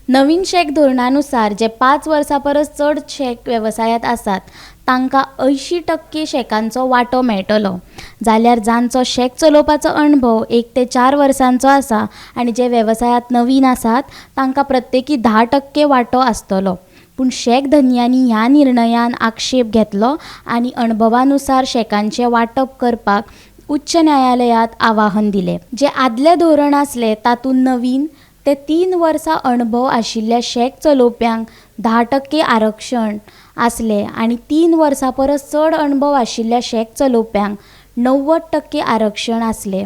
नवीन शेक धोरणानुसार जे 5 वर्सां परस चड शेक वेवसायांत आसात तांकां 80% शेकांचो वांटो मेळटलो। जाल्यार जांचो शेक चलोवपाचो अणभव 1 ते 4 वर्सांचो आसा आनी जे वेवसायांत नवीन आसात तांकां प्रत्येकी 10% वांटो आसतलो। पूण शेक धन्यांनी ह्या निर्णयान आक्षेप घेतलो आनी अणभवानुसार शेकांचें वांटप करपाक उच्च न्यायालयांत आवाहन दिलें। जे आदलें धोरण आसलें तातूंत नवीन ते 3 वर्सां अणभव आशिल्ल्या शेक चलोवप्यांक 10% आरक्षण आसलें आनी 3 वर्सां परस चड अणभव आशिल्ल्या शेक चलोवप्यांक 90% आरक्षण आसलें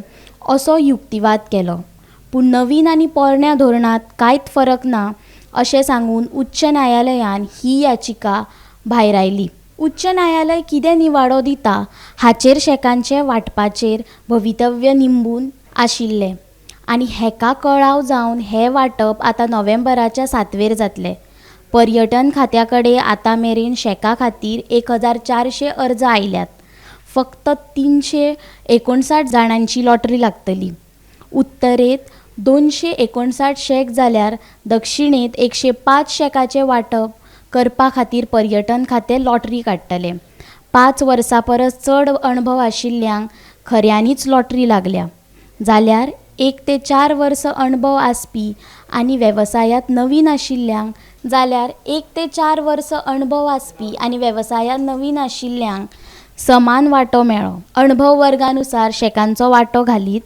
असो युक्तिवाद केलो। पूण नवीन आनी पोरण्या धोरणांत कांयच फरक ना अशें सांगून उच्च न्यायालयान ही याचिका भायर आयली। उच्च न्यायालय कितें निवाडो दिता हाचेर शेकांचे वांटपाचेर भवितव्य निंबून आशिल्लें आनी हेका कळाव जावन हें वांटप आतां नोव्हेंबराच्या 7वेर जातलें। पर्यटन खात्या कडेन आतां मेरेन शेका खातीर 1400 अर्ज आयल्यात। फक्त 359 जाणांची लॉटरी लागतली। उत्तरेत 259 शेक जाल्यार दक्षिणेत 105 शेकाचें वांटप करपा खातीर पर्यटन खातें लॉटरी काडटलें। 5 वर्सां परस चड अणभव आशिल्ल्यांक खऱ्यांनीच लॉटरी लागल्या। जाल्यार 1 ते 4 वर्सां अणभव आसपी आनी वेवसायांत नवीन आशिल्ल्यांक जाल्यार 1 ते 4 वर्सां अणभव आसपी आनी वेवसायांत नवीन आशिल्ल्यांक समान वांटो मेळ्ळो। अणभव वर्गानुसार शेकांचो वांटो घालीत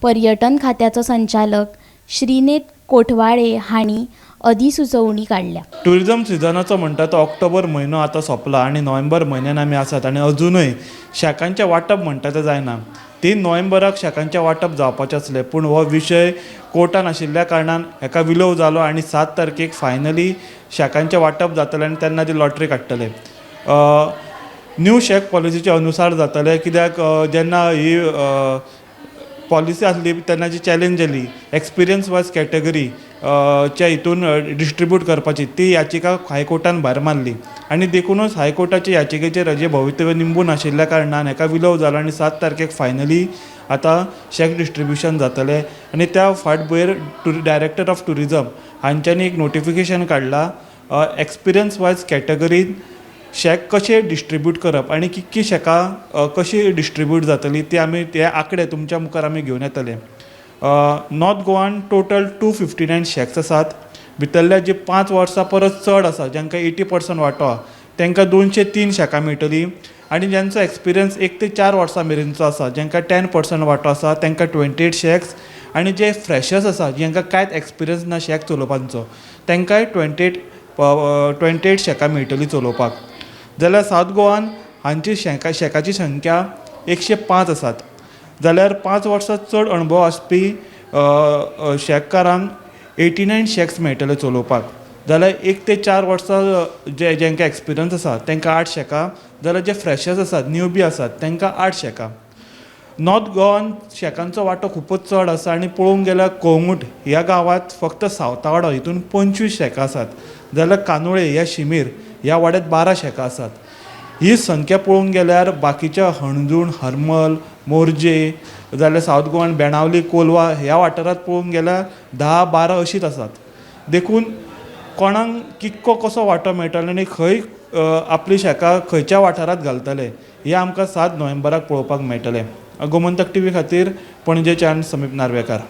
पर्यटन खात्याचो संचालक श्रीनेत कोठवाळे हांणी अधिसुचोवणी काडल्या। टुरिजम सिजनाचो म्हणटा तो ऑक्टोबर म्हयनो आतां सोंपला आनी नोव्हेंबर म्हयन्यान आमी आसात आनी अजुनूय शेकांचें वांटप म्हणटा तें जायना। 3 नोव्हेंबराक शेकांचें वांटप जावपाचें आसलें पूण हो विशय कोर्टान आशिल्ल्या कारणान हेका विलोव जालो आनी 7 तारखेक फायनली शेकांचें वांटप जातलें आनी तेन्ना ती लॉटरी काडटले। न्यू शेक पॉलिसीच्या अनुसार जातलें कित्याक जेन्ना ही पॉलिसी आसली तेन्ना जी चॅलेंज जाली एक्सपिरियन्स वायज कॅटेगरी च्या हितून डिस्ट्रिब्यूट करपाची ती याचिका हायकोर्टान भायर मारली आनी देखूनच हायकोर्टाच्या याचिकेचेर हेजें भवितव्य निंबून आशिल्ल्या कारणान हेका विलोव जालो आनी 7 तारखेक फायनली आतां शेक डिस्ट्रिब्युशन जातलें आनी त्या फाटभुंयेर डायरेक्टर ऑफ टुरिजम हांच्यांनी एक नोटिफिकेशन काडलां एक्सपिरियन्स वायज कॅटेगरीन शेक कशें डिस्ट्रिब्यूट करप आनी कितकी शेकां कशी डिस्ट्रिब्यूट जातली ती आमी ते आंकडे तुमच्या मुखार आमी घेवन येतले। नॉर्थ गोवान टोटल 259 शेक्स आसात। भितरल्या जी 5 वर्सां परस चड आसा जांकां 80% वांटो आसा तांकां 203 शेकां मेळटलीं आनी ज्यांचो एक्सपिरियन्स 1 ते 4 वर्सां मेरेनचो आसा जांकां 10% वांटो आसा तांकां 28 शेक्स आनी जे फ्रेशर्स आसा जांकां कांयच एक्सपिरियन्स ना शेक चलोवपाचो तांकांय 28 शेकां मेळटलीं चलोवपाक। जाल्यार सावथ गोवान हांची शेकाची संख्या 105 आसात। जाल्यार 5 वर्सां चड अणभव आसपी शेककारांक 89 शेक्स मेळटले चलोवपाक। जाल्यार 1 ते 4 वर्सां जांकां एक्सपिरियन्स आसा तांकां 8 शेकां जाल्यार जे फ्रेशर्स आसात न्यूबी आसात तांकां 8 शेकां। नॉर्थ गोवान शेकांचो वांटो खूबच चड आसा आनी पळोवंक गेल्यार कोंगूट ह्या गांवांत फक्त सावतावाडो हितून 25 शेकां आसात। जाल्यार कानोळे ह्या शिमीर ह्या वाड्यात 12 शेकां आसात। ही संख्या पळोवंक गेल्यार बाकीच्या हणजूण हरमल मोरजे जाल्यार सावथ गोवान बेणावली कोलवा ह्या वाठारांत पळोवंक गेल्यार 10-12 अशीच आसात। देखून कोणाक कितको कसो वांटो मेळटलो आनी खंय आपली शेकां खंयच्या वाठारांत घालतले हें आमकां 7 नोव्हेंबराक पळोवपाक मेळटलें। गोमंतक टीव्ही खातीर पणजेच्यान समीप नार्वेकार।